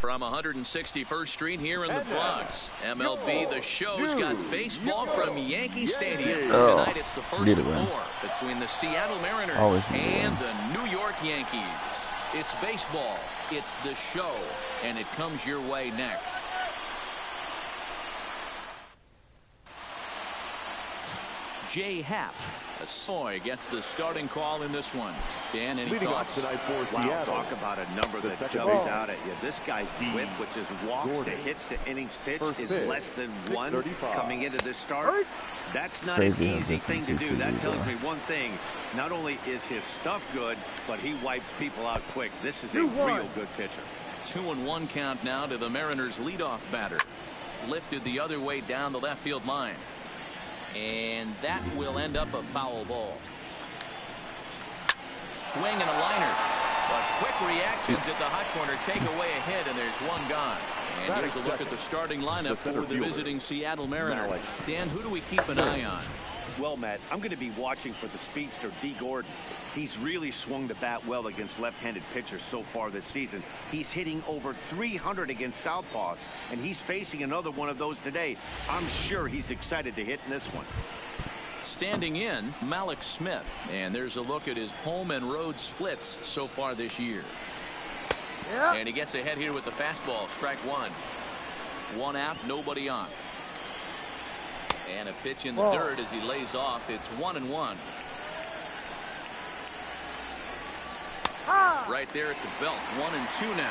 From 161st Street here in the Bronx, MLB The Show's got baseball from Yankee Stadium. Tonight it's the first of 4 between the Seattle Mariners and the New York Yankees. It's baseball, it's The Show, and it comes your way next. Jay Happ. Soy gets the starting call in this one. Dan, any thoughts? Tonight for Seattle. Talk about a number that jumps out at you. This guy's whip, which is walks to hits to innings pitch, is less than 1 coming into this start. That's not an easy thing to do. That tells me one thing. Not only is his stuff good, but he wipes people out quick. This is a real good pitcher. 2-1 count now to the Mariners leadoff batter. Lifted the other way down the left field line. And that will end up a foul ball. Swing and a liner. But quick reactions at the hot corner take away a hit, and there's one gone. And here's a look at the starting lineup for the visiting Seattle Mariners. Dan, who do we keep an eye on? Well, Matt, I'm going to be watching for the speedster, D. Gordon. He's really swung the bat well against left-handed pitchers so far this season. He's hitting over 300 against southpaws, and he's facing another one of those today. I'm sure he's excited to hit in this one. Standing in, Malik Smith. And there's a look at his home and road splits so far this year. And he gets ahead here with the fastball. Strike one. One out, nobody on. And a pitch in the dirt as he lays off. It's 1-1. Right there at the belt. 1-2 now.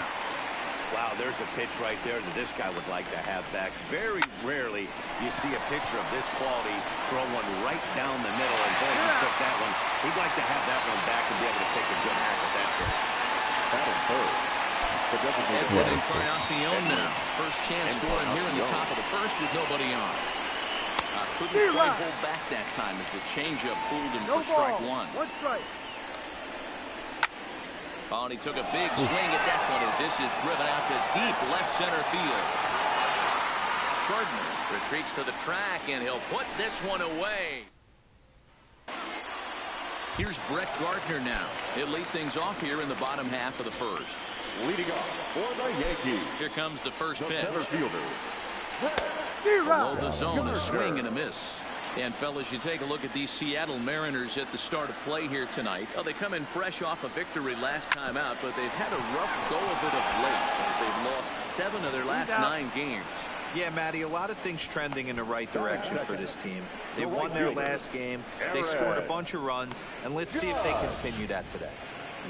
Wow, there's a pitch right there that this guy would like to have back. Very rarely you see a pitcher of this quality throw one right down the middle, and boy, he took that one. He'd like to have that one back and be able to take a good hack at that pitch. That is hurt. Edwin Encarnacion now. First chance for him here in the top of the first with nobody on. Couldn't quite hold back that time as the changeup fooled him for strike one. Oh, and he took a big swing at that one as this is driven out to deep left center field. Gordon retreats to the track, and he'll put this one away. Here's Brett Gardner now. He'll lead things off here in the bottom half of the first. Leading off for the Yankees. Here comes the first pitch. Center fielder. Below the zone, a swing and a miss. And fellas, you take a look at these Seattle Mariners at the start of play here tonight. Well, they come in fresh off a victory last time out, but they've had a rough go of it of late as they've lost 7 of their last 9 games. Yeah, Matty, a lot of things trending in the right direction for this team. They won their last game, they scored a bunch of runs, and let's see if they continue that today.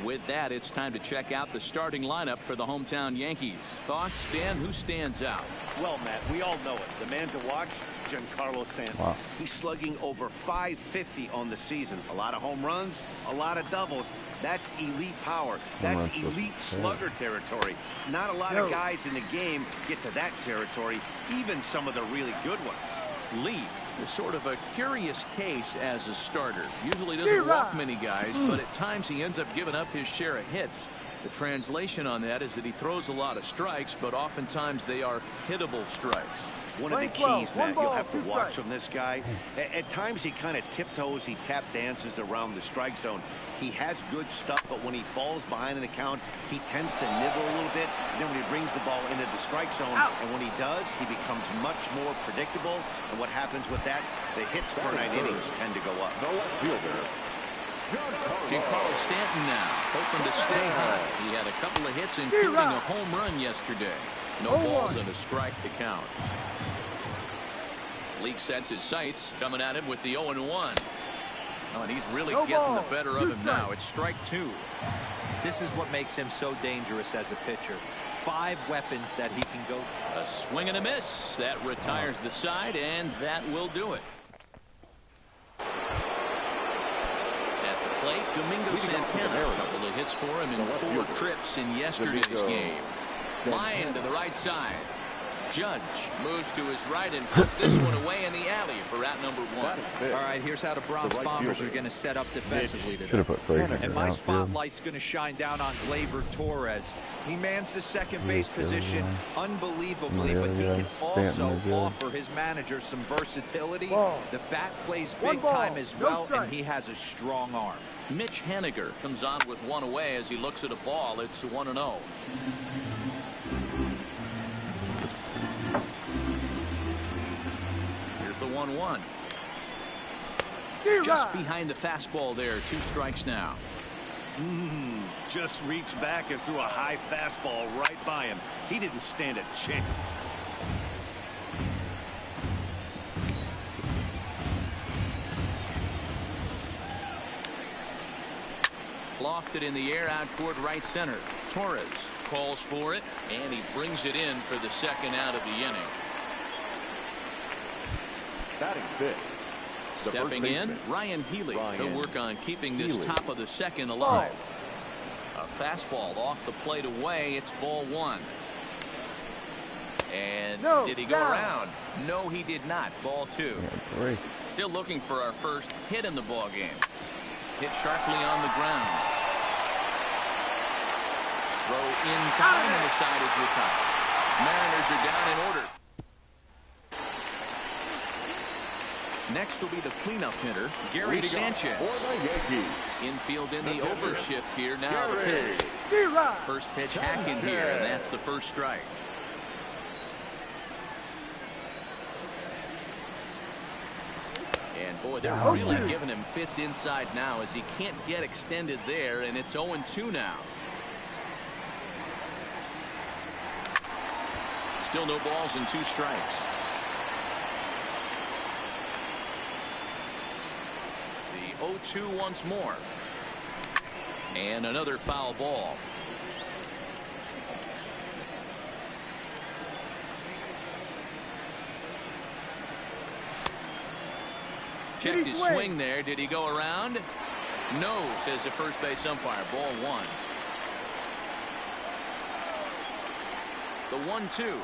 With that, it's time to check out the starting lineup for the hometown Yankees. Thoughts, Dan? Who stands out? Well, Matt, we all know it. The man to watch, Giancarlo Stanton. Wow. He's slugging over .550 on the season. A lot of home runs, a lot of doubles. That's elite power. That's elite slugger territory. Not a lot of guys in the game get to that territory, even some of the really good ones. Lee is sort of a curious case as a starter. Usually doesn't walk many guys, but at times he ends up giving up his share of hits. The translation on that is that he throws a lot of strikes, but oftentimes they are hittable strikes. One of the keys, Matt, you'll have to watch from this guy. At times he kind of tiptoes, he tap dances around the strike zone. He has good stuff, but when he falls behind in the count, he tends to nibble a little bit. And then when he brings the ball into the strike zone, and when he does, he becomes much more predictable. And what happens with that? The hits per 9 innings tend to go up. Giancarlo Stanton now, hoping to stay hot. He had a couple of hits, including a home run yesterday. No balls and a strike to count. Leake sets his sights, coming at him with the 0-1. Oh, and he's really getting the better of him now. It's strike 2. This is what makes him so dangerous as a pitcher. 5 weapons that he can go. A swing and a miss. That retires the side, and that will do it. At the plate, Domingo Santana. A couple of hits for him in 4 trips in yesterday's game. Line to the right side. Judge moves to his right and puts this one away in the alley for out number 1. All right, here's how the Bronx Bombers are going to set up defensively today. And my spotlight's going to shine down on Gleyber Torres. He mans the second base position unbelievably, but he can also offer his manager some versatility. The bat plays big time as well, and he has a strong arm. Mitch Haniger comes on with one away as he looks at a ball. It's 1-0. 1-1. Just behind the fastball there. 2 strikes now. Just reached back and threw a high fastball right by him. He didn't stand a chance. Lofted in the air out toward right center. Torres calls for it, and he brings it in for the 2nd out of the inning. Batting 5th. Stepping in, Ryan Healy. He'll work on keeping this top of the 2nd alive. A fastball off the plate away. It's ball 1. And did he go around? No, he did not. Ball 2. Yeah, still looking for our first hit in the ball game. Hit sharply on the ground. Throw in time, and the side is retired. Mariners are down in order. Next will be the cleanup hitter, Gary Sanchez. For the Yankees. Infield in the overshift here. Now the pitch. First pitch hack in here, and that's the first strike. And boy, they're really giving him fits inside now as he can't get extended there, and it's 0-2 now. Still no balls and 2 strikes. The 0-2 once more. And another foul ball. Checked his swing there. Did he go around? No, says the first base umpire. Ball 1. The 1-2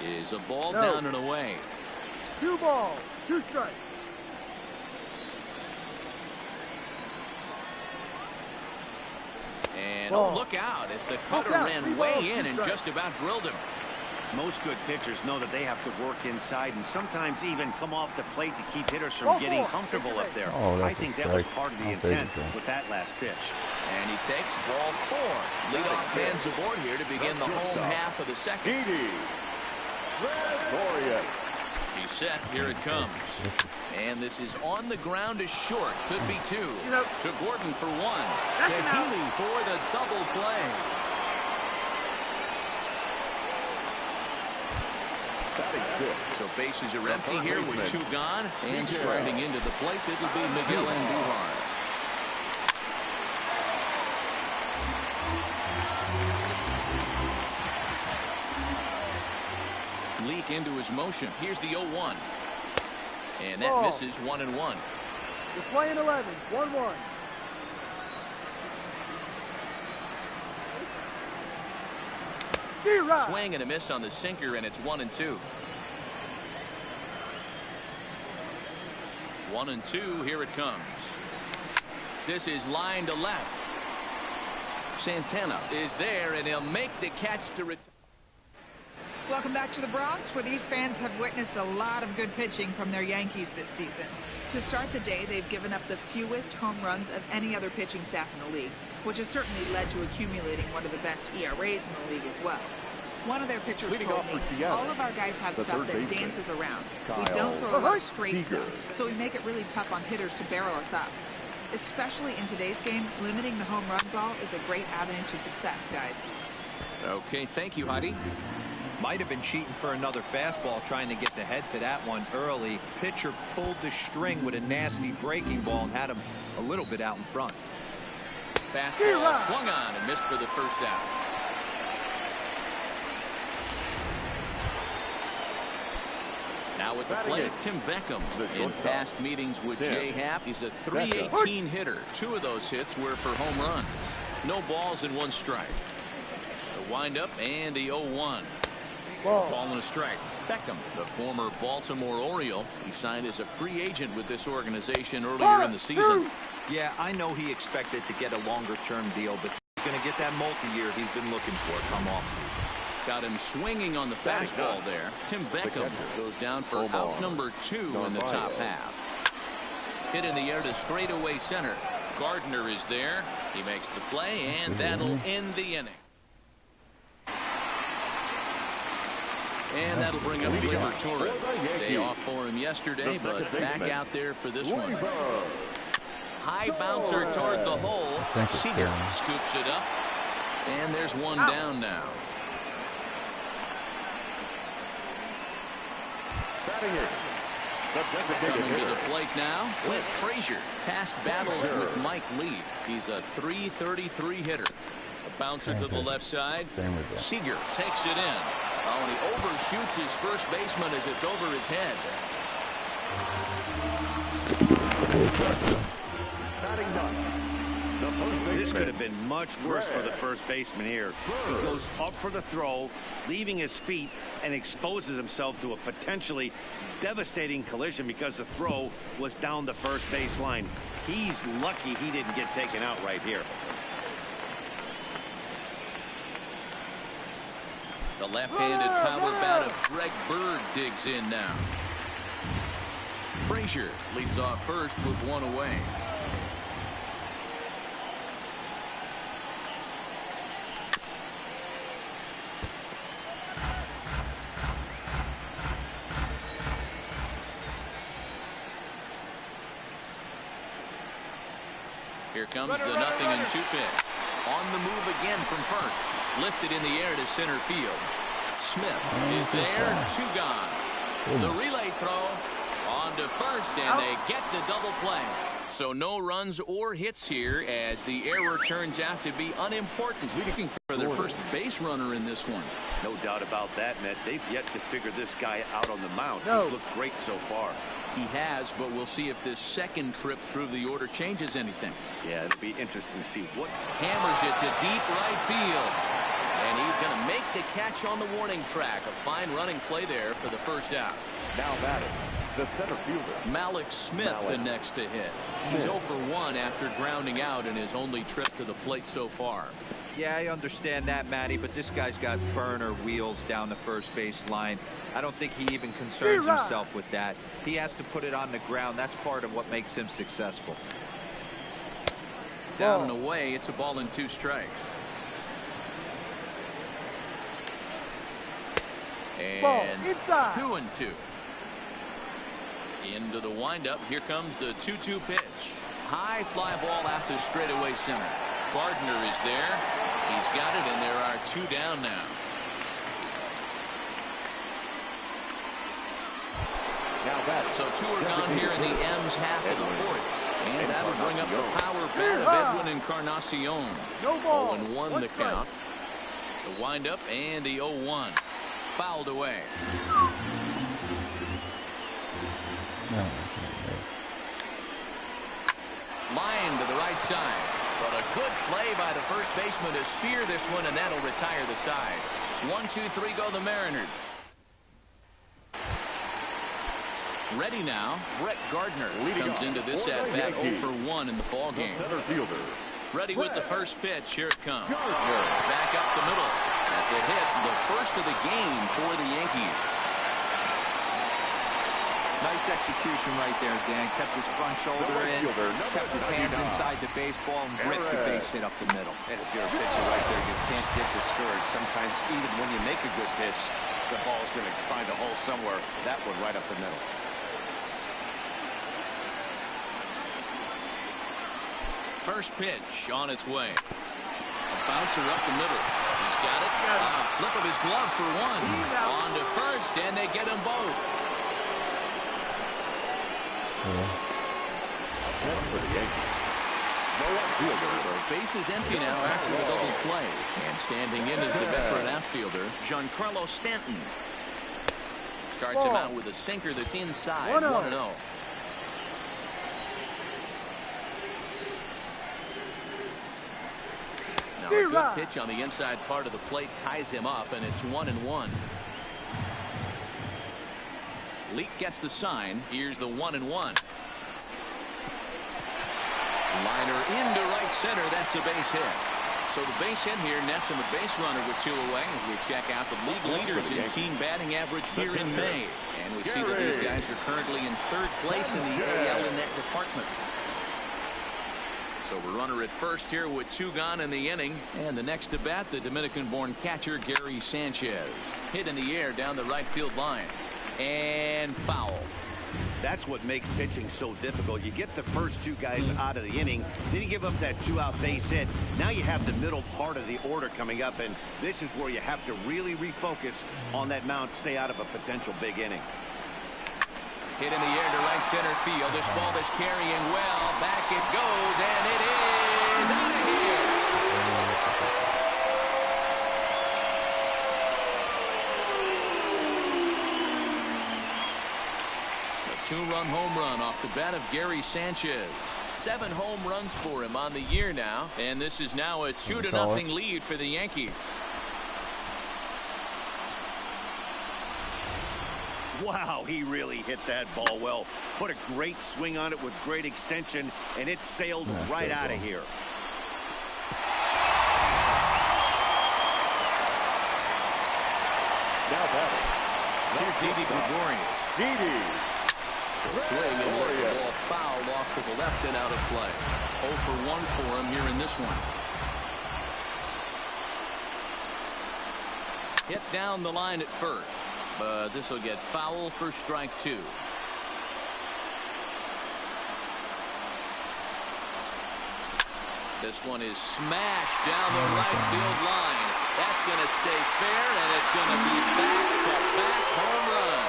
is a ball down and away. 2 balls, 2 strikes. And look out as the cutter ran way in and just about drilled him. Most good pitchers know that they have to work inside and sometimes even come off the plate to keep hitters from getting comfortable up there. I think that was part of the intent with that last pitch. And he takes ball 4. Leadoff man's aboard here to begin the home half of the 2nd. He's set. Here it comes. And this is on the ground to short. Could be 2. To Gordon for 1. To Healy for the double play. So bases are empty here with 2 gone. And striding into the plate, it'll be Miguel Andujar. Leak into his motion. Here's the 0-1. And that misses 1-1. You're playing 11, 1-1. Swing and a miss on the sinker, and it's 1-2. 1-2. Here it comes. This is line to left. Santana is there, and he'll make the catch to return. Welcome back to the Bronx, where these fans have witnessed a lot of good pitching from their Yankees this season. To start the day, they've given up the fewest home runs of any other pitching staff in the league, which has certainly led to accumulating one of the best ERAs in the league as well. One of their pitchers told me, all of our guys have stuff that dances around. We don't throw a lot of straight stuff, so we make it really tough on hitters to barrel us up. Especially in today's game, limiting the home run ball is a great avenue to success, guys. Okay, thank you, Heidi. Might have been cheating for another fastball, trying to get the head to that one early. Pitcher pulled the string with a nasty breaking ball and had him a little bit out in front. Fastball swung on and missed for the first out. Now with the plate, Tim Beckham. In past meetings with Jay Happ, he's a .318 hitter. 2 of those hits were for home runs. No balls and 1 strike. The windup and the 0-1. Ball and a strike. Beckham, the former Baltimore Oriole, he signed as a free agent with this organization earlier in the season. Yeah, I know he expected to get a longer-term deal, but he's going to get that multi-year he's been looking for come offseason. Got him swinging on the fastball there. Tim Beckham goes down for out number 2 in the top half. Hit in the air to straightaway center. Gardner is there. He makes the play, and that'll end the inning. And that'll bring up Gleyber Torres. Day off for him yesterday, but back out there for this one. High bouncer toward the hole. Seager scoops it up. And there's one down now. Coming to the plate now, Clint Frazier. Past battles with Mike Lee. He's a .333 hitter. A bouncer to the left side. Seager takes it in. Oh, and he overshoots his first baseman as it's over his head. This could have been much worse for the first baseman here. He goes up for the throw, leaving his feet, and exposes himself to a potentially devastating collision because the throw was down the first baseline. He's lucky he didn't get taken out right here. The left-handed power bat of Greg Bird digs in now. Frazier leads off first with one away. Here comes the 0-2 pitch. On the move again from first. Lifted in the air to center field. Smith is there. 2 gone. The relay throw on to first, and they get the double play. So no runs or hits here as the error turns out to be unimportant. Looking for their first base runner in this one. No doubt about that, Matt. They've yet to figure this guy out on the mound. He's looked great so far. He has, but we'll see if this second trip through the order changes anything. Yeah, it'll be interesting to see what. Hammers it to deep right field. And he's going to make the catch on the warning track. A fine running play there for the first out. Now batting, the center fielder, Malik Smith, the next to hit. He's 0 for 1 after grounding out in his only trip to the plate so far. Yeah, I understand that, Matty, but this guy's got burner wheels down the first base line. I don't think he even concerns himself with that. He has to put it on the ground. That's part of what makes him successful. Down and away, it's a ball and 2 strikes. And 2-2. Into the windup. Here comes the 2-2 pitch. High fly ball out to straightaway center. Gardner is there. He's got it, and there are 2 down now. So 2 are gone here in the M's half of the 4th. And that'll bring up the power bat of Edwin Encarnacion. 0-1 the count. The windup and the 0-1. Fouled away. Line to the right side. But a good play by the first baseman to spear this one, and that'll retire the side. 1-2-3 go the Mariners. Ready now. Brett Gardner comes into this at-bat 0 for 1 in the ballgame. Ready with the first pitch. Here it comes. Gardner back up the middle. That's a hit. The first of the game for the Yankees. Nice execution right there, Dan. Kept his front shoulder in, kept his hands inside the baseball, and ripped the base hit up the middle. And if you're a pitcher right there, you can't get discouraged. Sometimes even when you make a good pitch, the ball's going to find a hole somewhere. That one right up the middle. First pitch on its way. A bouncer up the middle. He's got it. Flip of his glove for 1. On to first, and they get them both. For the Yankees. So base is empty now after the double play. And standing in is the veteran outfielder, Giancarlo Stanton. Starts him out with a sinker that's inside. 1-0. Now a good pitch on the inside part of the plate ties him up, and it's 1-1. Leak gets the sign. Here's the 1-1. Liner into right center. That's a base hit. So the base hit here nets him a base runner with 2 away as we check out the league leaders in team batting average here in May. And we see that these guys are currently in 3rd place in the AL in that department. So we're runner at first here with 2 gone in the inning. And the next to bat, the Dominican-born catcher Gary Sanchez. Hit in the air down the right field line. And foul. That's what makes pitching so difficult. You get the first 2 guys out of the inning, then you give up that 2-out base hit. Now you have the middle part of the order coming up, and this is where you have to really refocus on that mound, stay out of a potential big inning. Hit in the air to right center field. This ball is carrying well. Back it goes, and it is out of here. A 2-run home run off the bat of Gary Sanchez. 7 home runs for him on the year now, and this is now a 2-0 lead for the Yankees. Wow, he really hit that ball well. Put a great swing on it with great extension, and it sailed right out of here. Now batting. Here's Didi Gregorius. Didi. Swing and let the ball fouled off to the left and out of play. 0 for 1 for him here in this one. Hit down the line at first, but this will get foul for strike 2. This one is smashed down the right field line. That's going to stay fair, and it's going to be back-to-back home run.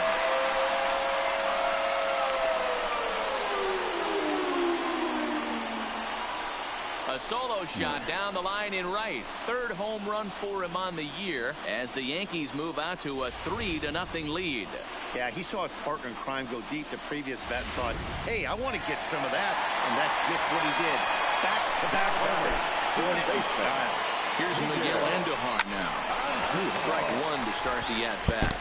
A solo shot down the line in right. 3rd home run for him on the year as the Yankees move out to a 3-0 lead. Yeah, he saw his partner in crime go deep the previous bat and thought, hey, I want to get some of that. And that's just what he did. Back-to-back homers. Doing it in style. Here's Miguel Andujar now. Strike 1 to start the at-bat.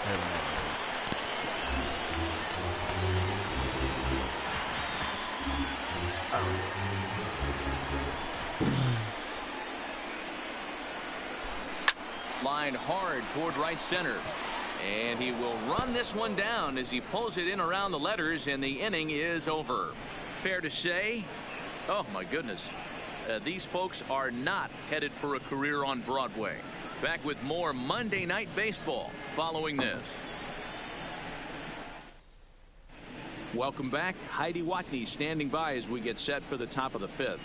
Line hard toward right center. And he will run this one down as he pulls it in around the letters, and the inning is over. Fair to say, oh my goodness, these folks are not headed for a career on Broadway. Back with more Monday Night Baseball following this. Welcome back. Heidi Watney standing by as we get set for the top of the 5th.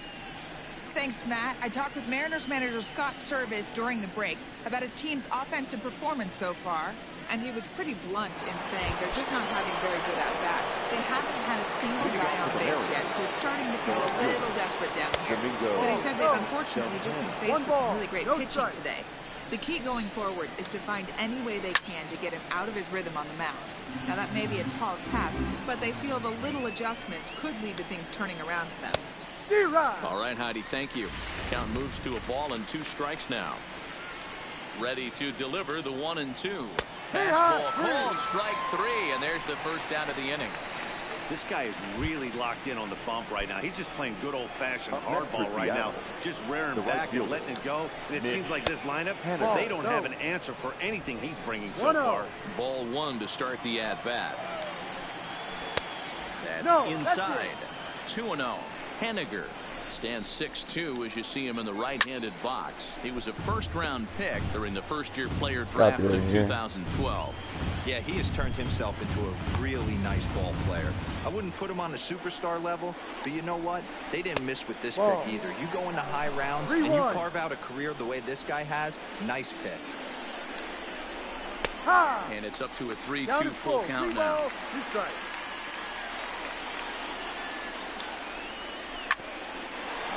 Thanks, Matt. I talked with Mariners manager Scott Service during the break about his team's offensive performance so far, and he was pretty blunt in saying they're just not having very good at-bats. They haven't had a single guy on base yet, so it's starting to feel a little desperate down here. But he said they've unfortunately just been faced with some really great pitching today. The key going forward is to find any way they can to get him out of his rhythm on the mound. Now, that may be a tall task, but they feel the little adjustments could lead to things turning around for them. All right, Heidi, thank you. Count moves to a ball and 2 strikes now. Ready to deliver the 1-2. Fastball called, strike 3, and there's the first out of the inning. This guy is really locked in on the bump right now. He's just playing good old-fashioned hardball right now, just rearing back and letting it go. And it seems like this lineup, they don't have an answer for anything he's bringing so far. Ball 1 to start the at-bat. That's inside. 2-0. Henniger stands 6'2" as you see him in the right-handed box. He was a first-round pick during the first-year player draft of 2012. Yeah, he has turned himself into a really nice ball player. I wouldn't put him on the superstar level, but you know what? They didn't miss with this pick either. You go into high rounds and you carve out a career the way this guy has, nice pick. And it's up to a 3-2 full count now.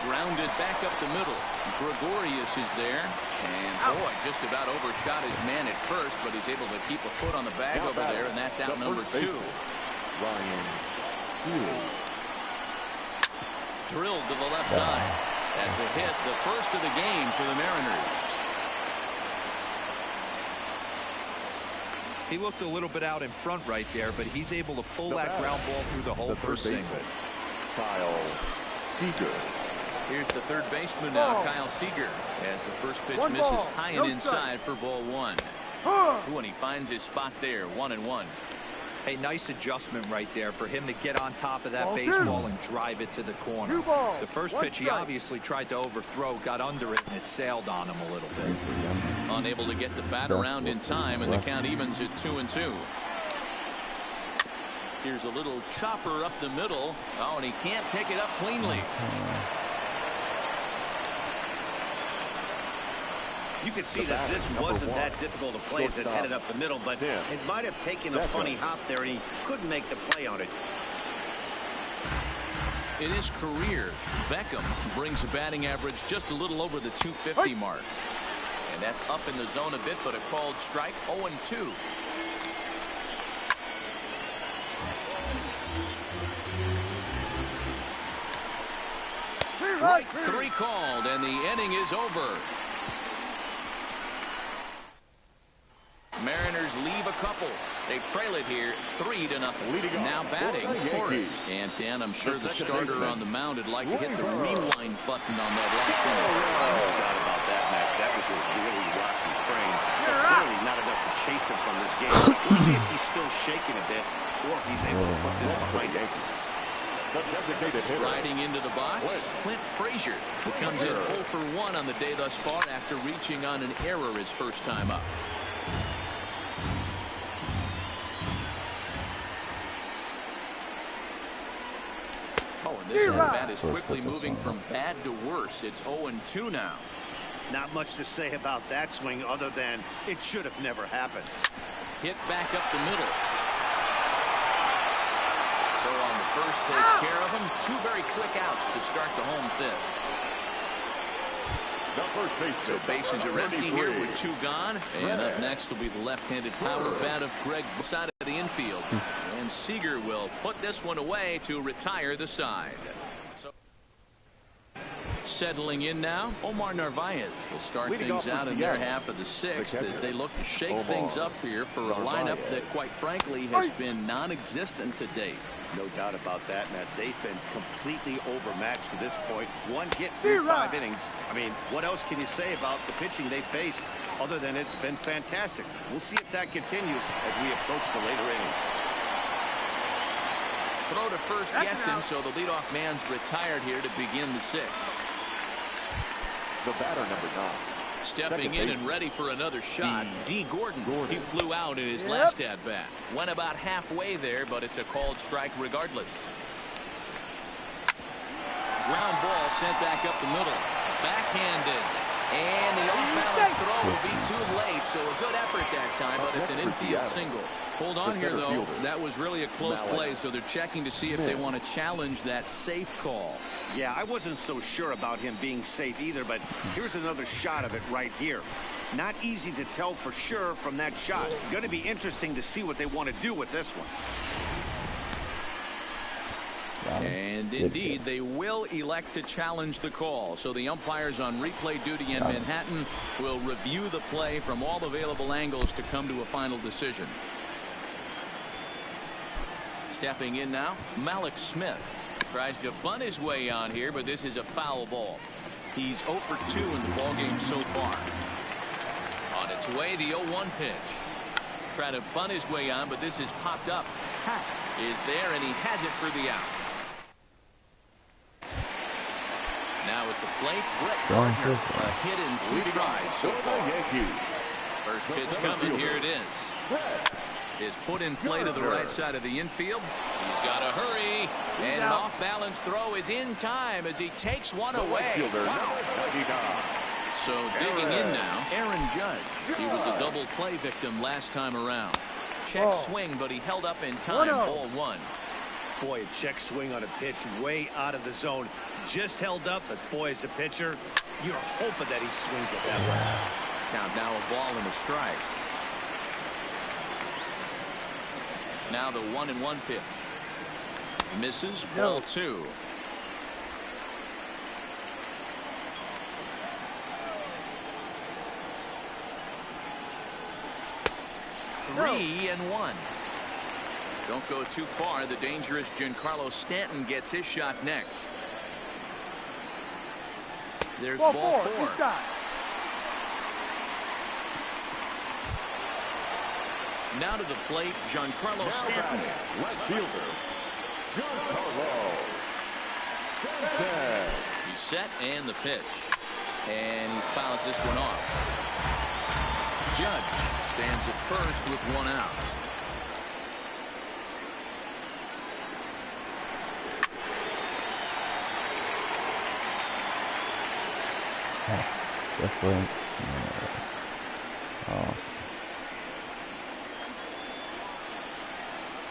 Grounded back up the middle. Gregorius is there. And boy, just about overshot his man at first, but he's able to keep a foot on the bag over there, and that's out number 2. Ryan Healy. Drilled to the left side. That's a hit, the first of the game for the Mariners. He looked a little bit out in front right there, but he's able to pull that ground ball through the whole first inning. Kyle Seager. Here's the third baseman now, Kyle Seager, as the first pitch misses high and inside for ball 1. Ooh, and he finds his spot there, 1-1. Hey, nice adjustment right there for him to get on top of that baseball and drive it to the corner. The first pitch he obviously tried to overthrow, got under it, and it sailed on him a little bit. Unable to get the bat around in time, and the count evens at 2-2. Here's a little chopper up the middle. Oh, and he can't pick it up cleanly. You could see that this wasn't that difficult to play as it headed up the middle, but it might have taken a funny hop there, and he couldn't make the play on it. In his career, Beckham brings a batting average just a little over the 250 mark. And that's up in the zone a bit, but a called strike. 0-2. Strike 3 called, and the inning is over. Mariners leave a couple. They trail it here 3-0. Now batting Torres. And Dan, I'm sure the starter on the mound would like to hit the rewind button on that last inning. No doubt about that, Matt. That was a really rocky frame. But clearly not enough to chase him from this game. We'll see if he's still shaking a bit or if he's able to put this behind him. Striding into the box, Clint Frazier, who comes in 0 for 1 on the day thus far after reaching on an error his first time up. Oh, and this at-bat is quickly moving from bad to worse. It's 0-2 now. Not much to say about that swing other than it should have never happened. Hit back up the middle. So on the first takes care of him. 2 very quick outs to start the home fifth. So bases are empty here with 2 gone. And up next will be the left-handed power bat of Greg side of the infield. And Seager will put this one away to retire the side. So settling in now, Omar Narvaez will start things out in their half of the 6th as they look to shake things up here for a lineup that, quite frankly, has been non-existent to date. No doubt about that, Matt. They've been completely overmatched to this point. 1 hit through 5 innings. I mean, what else can you say about the pitching they faced other than it's been fantastic? We'll see if that continues as we approach the later innings. Throw to first gets him, so the leadoff man's retired here to begin the 6th. The batter, number 9. Stepping in and ready for another shot, D. Gordon. He flew out in his last at-bat. Went about halfway there, but it's a called strike regardless. Ground ball sent back up the middle. Backhanded. And the off-balance throw will be too late, so a good effort that time, but it's an infield single. Hold on here, though. That was really a close play, so they're checking to see if they want to challenge that safe call. Yeah, I wasn't so sure about him being safe either, but here's another shot of it right here. Not easy to tell for sure from that shot. Going to be interesting to see what they want to do with this one. And indeed, they will elect to challenge the call. So the umpires on replay duty in Manhattan will review the play from all available angles to come to a final decision. Stepping in now, Malik Smith tries to bunt his way on here, but this is a foul ball. He's 0 for 2 in the ballgame so far. On its way, the 0-1 pitch. Try to bunt his way on, but this is popped up. Is there, and he has it for the out. Now at the plate, Brett Gardner, a hit in 2 tries so far. First pitch coming, here it is. Is put in play to the right side of the infield. He's got to hurry, and an off-balance throw is in time as he takes one away. So digging in now, Aaron Judge. He was a double play victim last time around. Check swing, but he held up in time. Ball 1. Boy, a check swing on a pitch way out of the zone. Just held up, but boy, as a pitcher, you're hoping that he swings it that way. Count now a ball and a strike. Now the 1-1 pitch. Misses. Ball 2. No. 3-1. Don't go too far. The dangerous Giancarlo Stanton gets his shot next. There's ball 4. Now to the plate, Giancarlo Stanton. Left fielder, Giancarlo Stanton. He's set and the pitch. And he fouls this one off. Judge stands at first with one out. Just like awesome.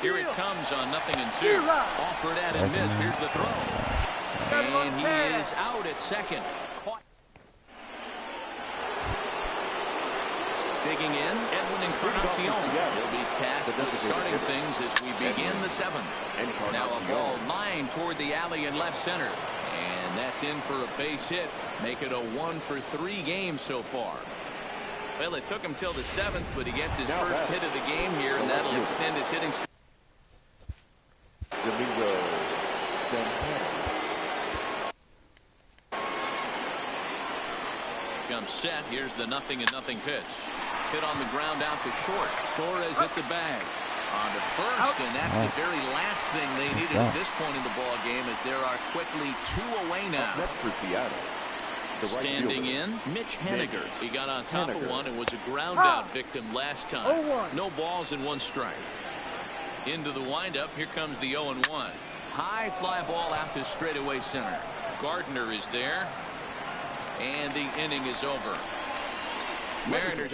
Here it comes on 0-2. Offered at and missed. Here's the throw. And he is out at second. Caught. Digging in, Edwin Encarnacion will be tasked with starting things as we begin the 7th. Now a ball lined toward the alley in left center. And that's in for a base hit. Make it a 1-for-3 game so far. Well, it took him till the 7th, but he gets his first hit of the game here, and that'll extend his hitting streak. Comes set. Here's the 0-0 pitch. Hit on the ground out to short. Torres at the bag. On to first, and that's the very last thing they needed at this point in the ball game, as there are quickly 2 away now. Standing in, Mitch Haniger. He got on top of one and was a ground out victim last time. No balls and 1 strike. Into the windup. Here comes the 0-1. High fly ball out to straightaway center. Gardner is there. And the inning is over. Mariners.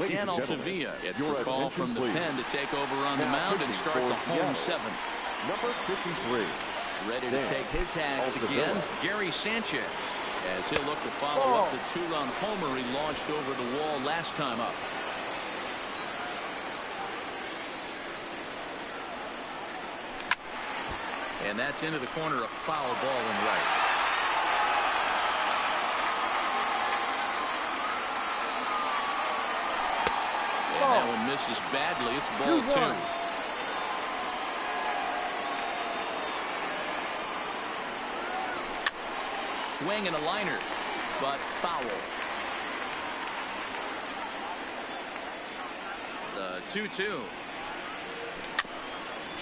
Dan Altavilla gets the call from the pen to take over on the mound and start the home 7th. Number 53. Ready to take his hacks again, Gary Sanchez, as he'll look to follow up the 2-run homer he launched over the wall last time up. And that's into the corner, a foul ball in right. And that one misses badly. It's ball 2. Swing and a liner, but foul. The 2-2.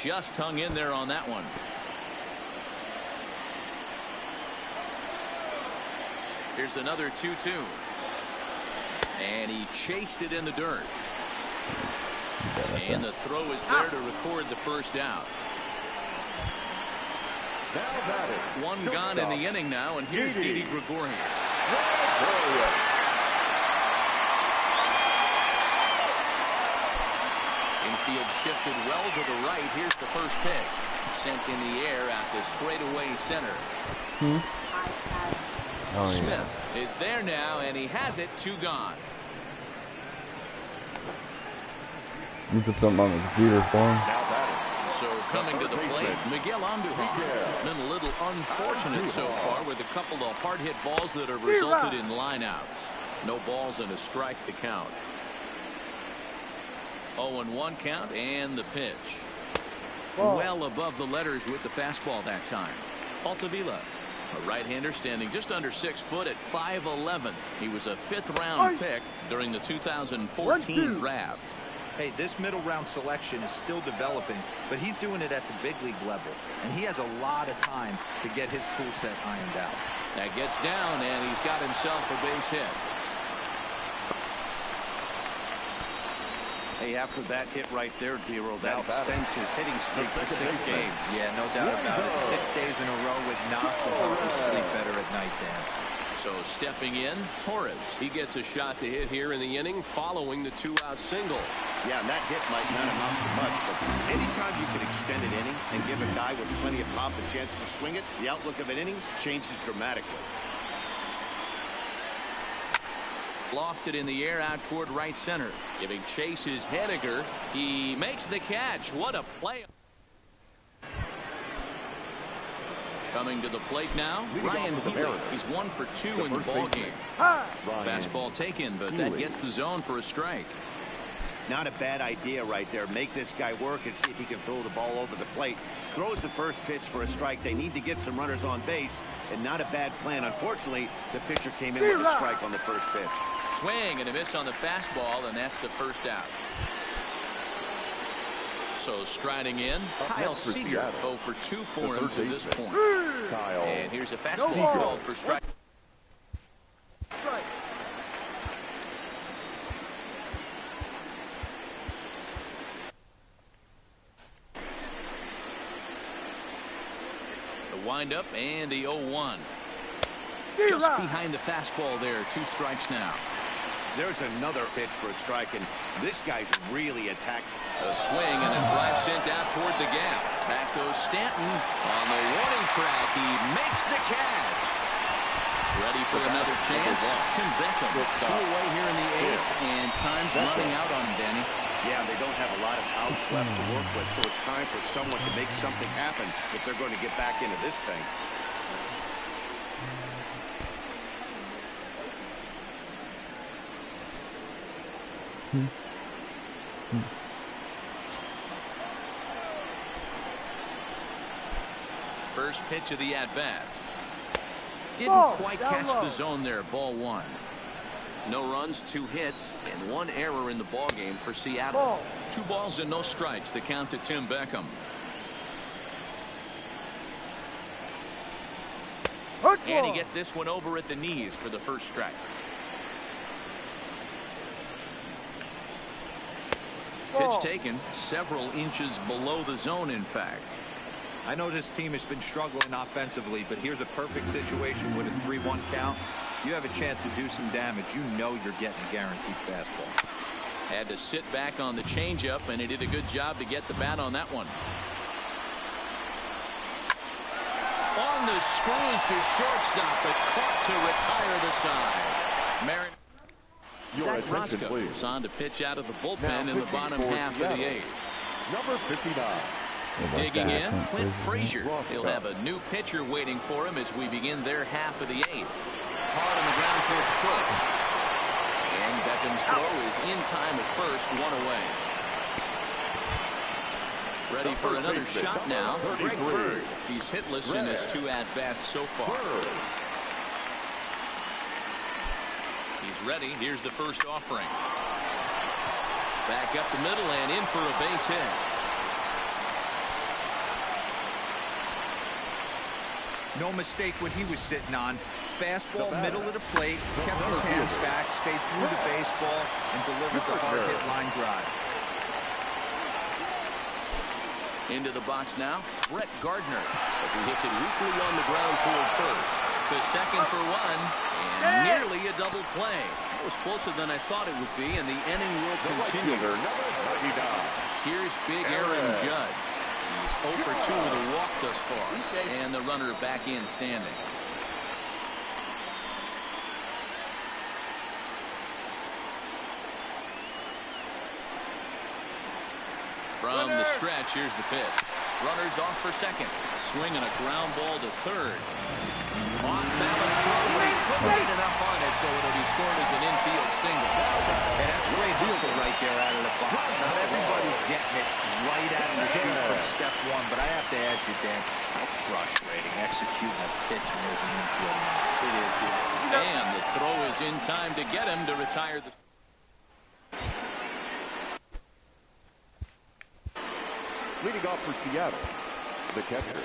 Just hung in there on that one. Here's another 2-2. And he chased it in the dirt. And the throw is there to record the first out. One gone in the inning now, and here's Didi Gregorius. Infield shifted well to the right. Here's the first pitch. Sent in the air out to straightaway center. Smith is there now, and he has it. 2 gone. You put something on the computer for him. So coming to the plate, Miguel Andujar. Been a little unfortunate so far with a couple of hard hit balls that have resulted in lineouts. No balls and a strike to count. 0-1 count and the pitch. Well above the letters with the fastball that time. Altavilla, a right-hander standing just under 6 foot at 5'11". He was a 5th round pick during the 2014 draft. Hey, this middle round selection is still developing, but he's doing it at the big league level, and he has a lot of time to get his tool set ironed out. That gets down, and he's got himself a base hit. Hey, after that hit right there, D-Roll, that extends his hitting streak to 6 games. Yeah, no doubt about it. 6 days in a row with knocks will help you sleep better at night, Dan. So stepping in, Torres. He gets a shot to hit here in the inning following the 2-out single. Yeah, and that hit might not amount to much, but anytime you can extend an inning and give a guy with plenty of pop a chance to swing it, the outlook of an inning changes dramatically. Lofted in the air out toward right center. Giving chase is Haniger. He makes the catch. What a play. Coming to the plate now, Ryan Healy. He's 1 for 2 in the ballgame. Fastball taken, but that gets the zone for a strike. Not a bad idea right there. Make this guy work and see if he can throw the ball over the plate. Throws the first pitch for a strike. They need to get some runners on base, and not a bad plan. Unfortunately, the pitcher came in with a strike on the first pitch. Swing and a miss on the fastball, and that's the first out. Also striding in, Kyle Seager. 0 for 2 for him to this point. And here's a fastball called for strike. The windup and the 0-1. Just behind the fastball there. 2 strikes now. There's another pitch for a strike, and this guy's really attacked. A swing and a drive sent out toward the gap. Back goes Stanton on the warning track. He makes the catch. Ready for another chance. Tim Beckham 2 away here in the 8th, and time's running out on him, Danny. Yeah, they don't have a lot of outs left to work with, so it's time for someone to make something happen if they're going to get back into this thing. First pitch of the at-bat. Didn't quite catch the zone there. Ball 1. No runs, 2 hits, and 1 error in the ball game for Seattle. 2 balls and no strikes. The count to Tim Beckham. And he gets this one over at the knees for the first strike. Pitch taken several inches below the zone, in fact. I know this team has been struggling offensively, but here's a perfect situation with a 3-1 count. You have a chance to do some damage. You know you're getting a guaranteed fastball. Had to sit back on the changeup, and he did a good job to get the bat on that one. On the screws to shortstop, but caught to retire the side. Zach Roscoe is on to pitch out of the bullpen in the bottom half of the 8th. Number 59. Digging in, Clint Frazier. He'll have a new pitcher waiting for him as we begin their half of the 8th. Hard on the ground towards short. And Beckham's throw is in time at first, 1 away. Ready for another shot now. Greg Bird. He's hitless in his 2 at-bats so far. He's ready. Here's the first offering. Back up the middle and in for a base hit. No mistake what he was sitting on. Fastball, middle of the plate, kept his hands back, stayed through the baseball, and delivered the hard-hit line drive. Into the box now, Brett Gardner, as he hits it weakly on the ground toward third. To second for 1, and nearly a double play. That was closer than I thought it would be, and the inning will continue. Here's big Aaron Judge. He's 0 for 2 with a walk thus far, and the runner back in standing. From the stretch, here's the pitch. Runners off for second. Swing and a ground ball to third. Off balance throw, but he couldn't get enough on it, so it'll be scored as an infield single. And that's great hustle right there out of the box. Not everybody's getting it right out of the chute from step 1, but I have to ask you, Dan, how frustrating executing a pitch and there's an infield. It is, dude. And the throw is in time to get him to retire the. Leading off for Seattle, the catcher,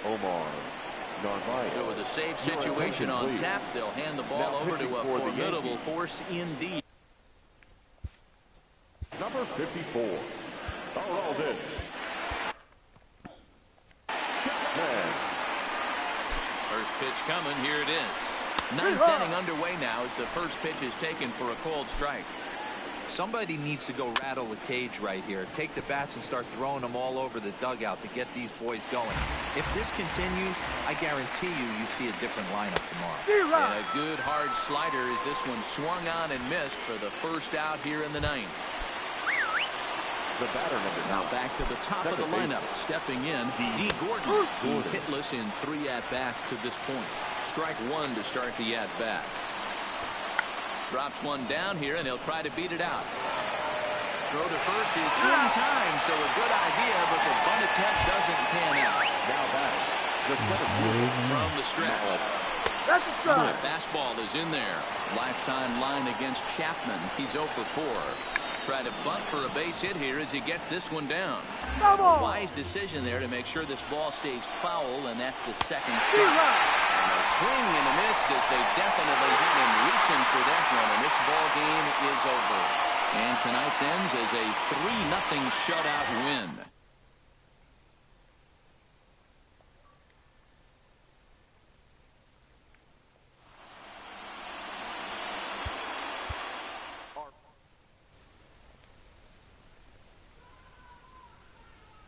Omar Narvaez. So with a safe situation on tap, they'll hand the ball over to a formidable force indeed. Number 54, Alden. First pitch coming, here it is. 9th inning underway now as the first pitch is taken for a called strike. Somebody needs to go rattle the cage right here. Take the bats and start throwing them all over the dugout to get these boys going. If this continues, I guarantee you see a different lineup tomorrow. And a good hard slider as this one swung on and missed for the first out here in the 9th. The batter now back to the top of the lineup. Stepping in, D. Gordon. He's hitless in 3 at-bats to this point. Strike 1 to start the at-bat. Drops one down here, and he'll try to beat it out. Throw to first is in time, so a good idea, but the bunt attempt doesn't pan out. Now batter, from the stretch. That's a strike. Fastball is in there. Lifetime line against Chapman. He's 0 for 4. try to bunt for a base hit here as he gets this one down. Double. Wise decision there to make sure this ball stays foul, and that's the second strike. And a swing and a miss as they definitely had him reaching for that one, and this ball game is over. And tonight's ends as a 3-0 shutout win.